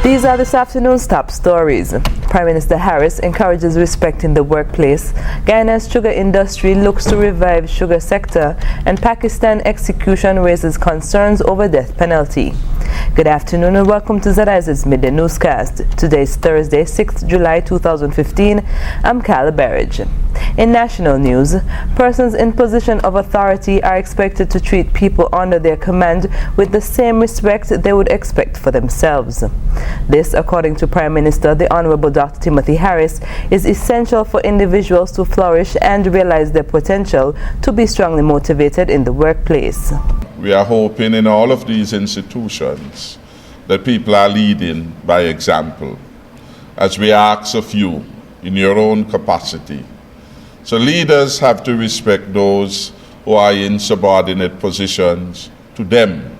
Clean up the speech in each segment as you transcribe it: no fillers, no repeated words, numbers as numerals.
These are this afternoon's top stories. Prime Minister Harris encourages respect in the workplace. Guyana's sugar industry looks to revive sugar sector, and Pakistan execution raises concerns over death penalty. Good afternoon and welcome to ZIZ Mid newscast. Today is Thursday, 6th July 2015. I'm Kyle Berridge. In national news, persons in position of authority are expected to treat people under their command with the same respect they would expect for themselves. This, according to Prime Minister the Honorable Dr. Timothy Harris, is essential for individuals to flourish and realize their potential to be strongly motivated in the workplace. We are hoping in all of these institutions that people are leading by example, as we ask of you in your own capacity. So leaders have to respect those who are in subordinate positions to them.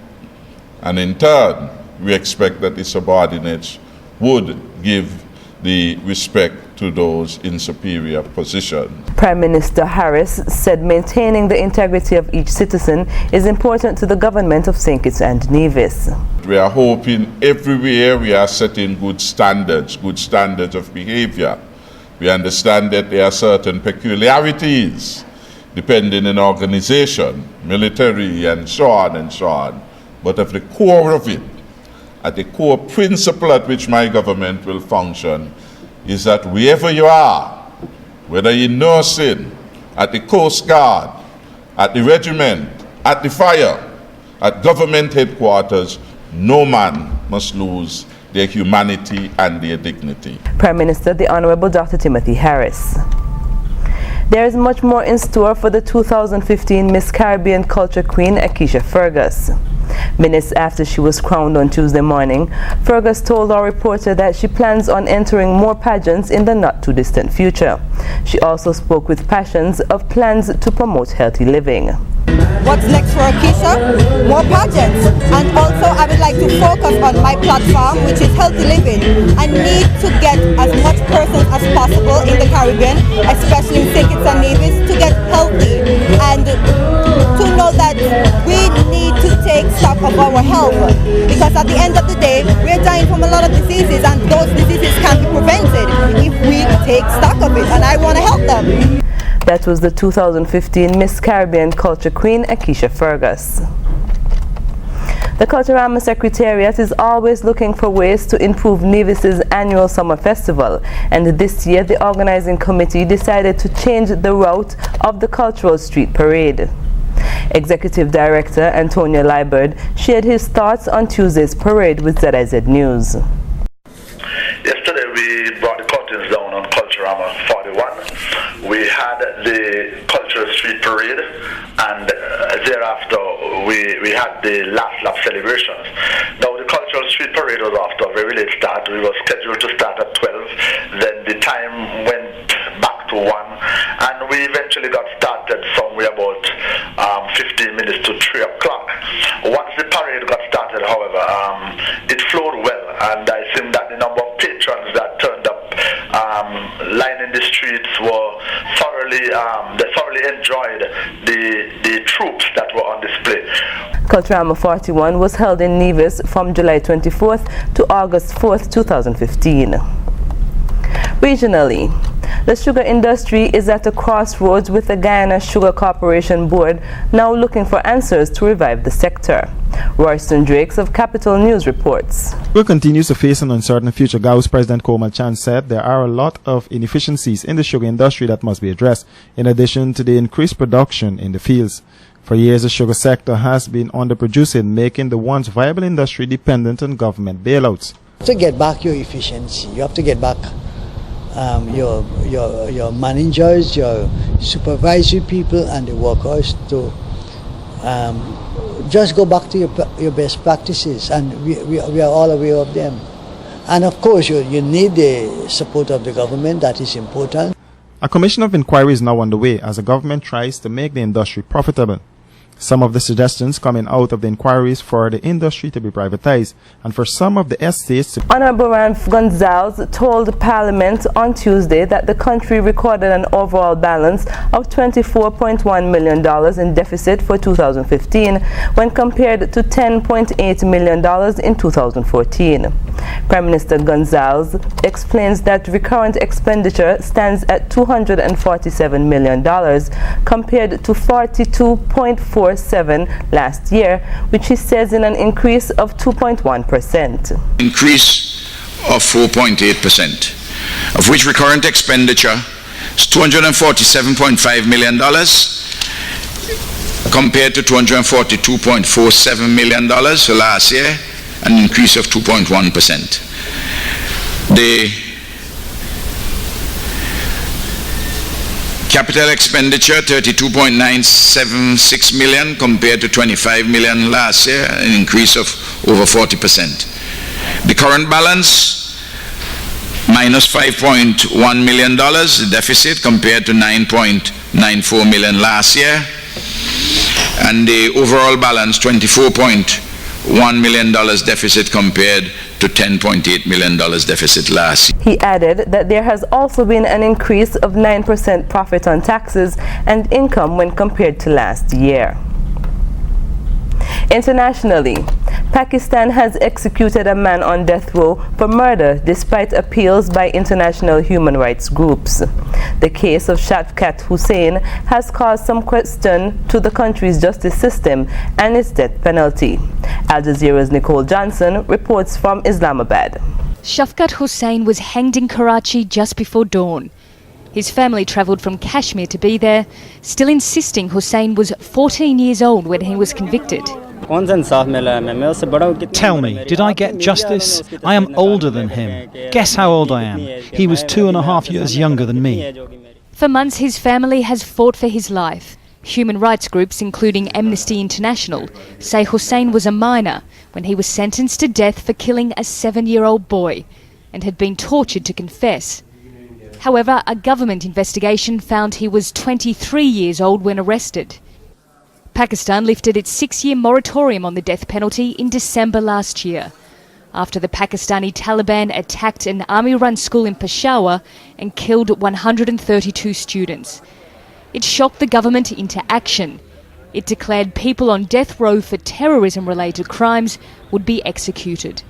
And in turn, we expect that the subordinates would give the respect to those in superior positions. Prime Minister Harris said maintaining the integrity of each citizen is important to the government of St. Kitts and Nevis. We are hoping everywhere we are setting good standards of behavior. We understand that there are certain peculiarities depending on organization, military, and so on and so on. But at the core of it, at the core principle at which my government will function, is that wherever you are, whether in nursing, at the Coast Guard, at the regiment, at the fire, at government headquarters, no man must lose their humanity and their dignity. Prime Minister the Honorable Dr. Timothy Harris. There is much more in store for the 2015 Miss Caribbean Culture Queen, Acacia Fergus. Minutes after she was crowned on Tuesday morning, Fergus told our reporter that she plans on entering more pageants in the not-too-distant future. She also spoke with passions of plans to promote healthy living. What's next for Acacia? More pageants. And also I would like to focus on my platform, which is healthy living. I need to get as much persons as possible in the Caribbean, especially in St. Kitts and Nevis, to get healthy and to know that we need to take stock of our health, because at the end of the day we're dying from a lot of diseases, and those diseases can be prevented if we take stock of it, and I want to help them. That was the 2015 Miss Caribbean Culture Queen, Acacia Fergus. The Culturama Secretariat is always looking for ways to improve Nevis's annual summer festival, and this year the organizing committee decided to change the route of the Cultural Street Parade. Executive Director Antonio Liebert shared his thoughts on Tuesday's parade with ZIZ News. Yesterday we brought the curtains down on Culturama 41. We had the Cultural Street Parade, and thereafter we had the last lap celebrations. Now the Cultural Street Parade was off to a very late start. We were scheduled to start at 12, then the time went back to 1, and we eventually got started somewhere about 15 minutes to 3 o'clock. Once the parade got started, however, it flowed well, and I think that the number of patrons that turned up lining the streets were they thoroughly enjoyed the troops that were on display. Culturama 41 was held in Nevis from July 24th to August 4th, 2015. Regionally, the sugar industry is at a crossroads, with the Guyana Sugar Corporation Board now looking for answers to revive the sector. Royston Drakes of Capital News reports. Will continues to face an uncertain future. GAU's President Komal Chand said there are a lot of inefficiencies in the sugar industry that must be addressed, in addition to the increased production in the fields. For years, the sugar sector has been underproducing, making the once viable industry dependent on government bailouts. To get back your efficiency, you have to get back your managers, your supervisory people, and the workers to just go back to your best practices, and we are all aware of them. And of course, you need the support of the government. That is important. A commission of inquiry is now underway as the government tries to make the industry profitable. Some of the suggestions coming out of the inquiries for the industry to be privatized and for some of the estates to... Honorable Ranf Gonzalez told Parliament on Tuesday that the country recorded an overall balance of $24.1 million in deficit for 2015 when compared to $10.8 million in 2014. Prime Minister Gonzalez explains that recurrent expenditure stands at $247 million compared to $42.47 last year, which he says in an increase of 2.1%. Increase of 4.8%, of which recurrent expenditure is $247.5 million compared to $242.47 million for last year, an increase of 2.1%. The capital expenditure, $32.976 million compared to $25 million last year, an increase of over 40%. The current balance, minus $5.1 million, the deficit compared to $9.94 million last year. And the overall balance, $24.1 million deficit compared to $10.8 million deficit last year. He added that there has also been an increase of 9% profit on taxes and income when compared to last year. Internationally, Pakistan has executed a man on death row for murder despite appeals by international human rights groups. The case of Shafkat Hussain has caused some question to the country's justice system and its death penalty. Al Jazeera's Nicole Johnson reports from Islamabad. Shafkat Hussain was hanged in Karachi just before dawn. His family travelled from Kashmir to be there, still insisting Hussain was 14 years old when he was convicted. Tell me, did I get justice? I am older than him. Guess how old I am. He was 2.5 years younger than me. For months, his family has fought for his life. Human rights groups, including Amnesty International, say Hussain was a minor when he was sentenced to death for killing a 7-year-old boy and had been tortured to confess. However, a government investigation found he was 23 years old when arrested. Pakistan lifted its 6-year moratorium on the death penalty in December last year, after the Pakistani Taliban attacked an army-run school in Peshawar and killed 132 students. It shocked the government into action. It declared people on death row for terrorism-related crimes would be executed.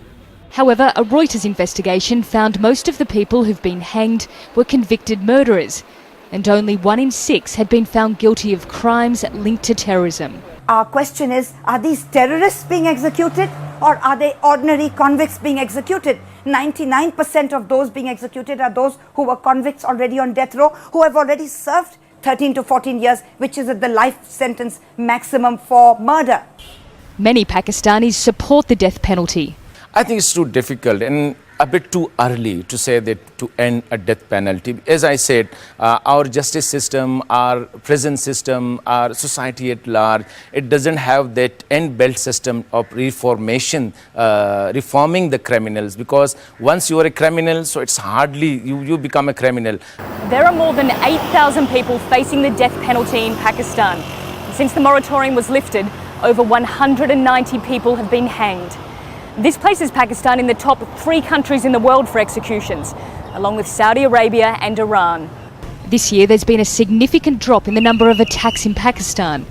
However, a Reuters investigation found most of the people who've been hanged were convicted murderers, and only 1 in 6 had been found guilty of crimes linked to terrorism. Our question is, are these terrorists being executed or are they ordinary convicts being executed? 99% of those being executed are those who were convicts already on death row, who have already served 13 to 14 years, which is at the life sentence maximum for murder. Many Pakistanis support the death penalty. I think it's too difficult and a bit too early to say that to end a death penalty. As I said, our justice system, our prison system, our society at large, it doesn't have that end-belt system of reformation, reforming the criminals, because once you are a criminal, so it's hardly you become a criminal. There are more than 8,000 people facing the death penalty in Pakistan. Since the moratorium was lifted, over 190 people have been hanged. This places Pakistan in the top 3 countries in the world for executions, along with Saudi Arabia and Iran. This year there's been a significant drop in the number of attacks in Pakistan.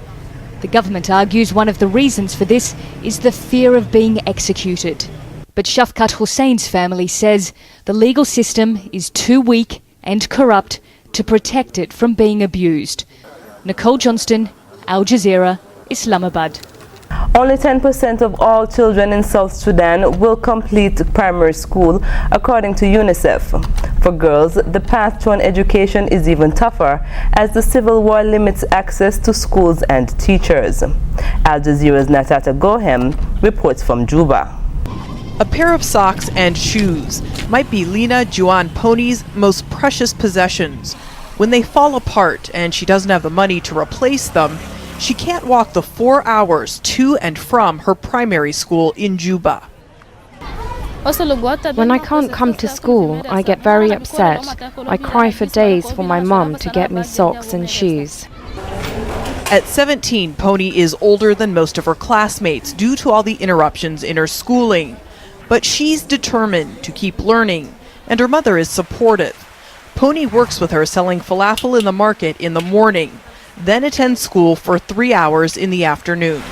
The government argues one of the reasons for this is the fear of being executed. But Shafkat Hussain's family says the legal system is too weak and corrupt to protect it from being abused. Nicole Johnston, Al Jazeera, Islamabad. Only 10% of all children in South Sudan will complete primary school, according to UNICEF. For girls, the path to an education is even tougher, as the civil war limits access to schools and teachers. Al Jazeera's Natata Gohem reports from Juba. A pair of socks and shoes might be Lena Juan Pony's most precious possessions. When they fall apart and she doesn't have the money to replace them, she can't walk the 4 hours to and from her primary school in Juba. When I can't come to school, I get very upset. I cry for days for my mum to get me socks and shoes. At 17, Pony is older than most of her classmates due to all the interruptions in her schooling. But she's determined to keep learning, and her mother is supportive. Pony works with her selling falafel in the market in the morning, then attends school for 3 hours in the afternoon.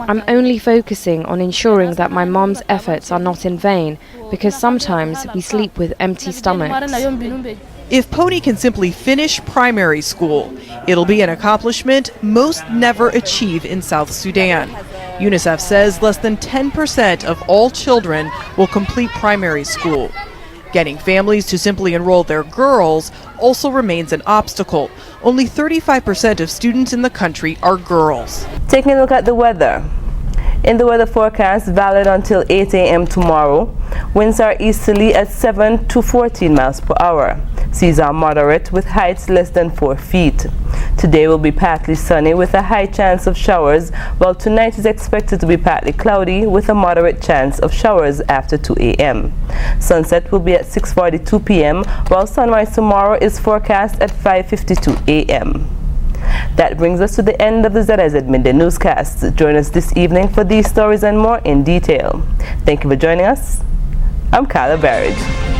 I'm only focusing on ensuring that my mom's efforts are not in vain, because sometimes we sleep with empty stomachs. If Pony can simply finish primary school, it'll be an accomplishment most never achieve in South Sudan. UNICEF says less than 10% of all children will complete primary school. Getting families to simply enroll their girls also remains an obstacle. Only 35% of students in the country are girls. Taking a look at the weather. In the weather forecast, valid until 8 a.m. tomorrow, winds are easterly at 7 to 14 miles per hour. Seas are moderate with heights less than 4 feet. Today will be partly sunny with a high chance of showers, while tonight is expected to be partly cloudy with a moderate chance of showers after 2 a.m. Sunset will be at 6:42 p.m., while sunrise tomorrow is forecast at 5:52 a.m. That brings us to the end of the ZIZ Midday newscast. Join us this evening for these stories and more in detail. Thank you for joining us. I'm Kyla Barrage.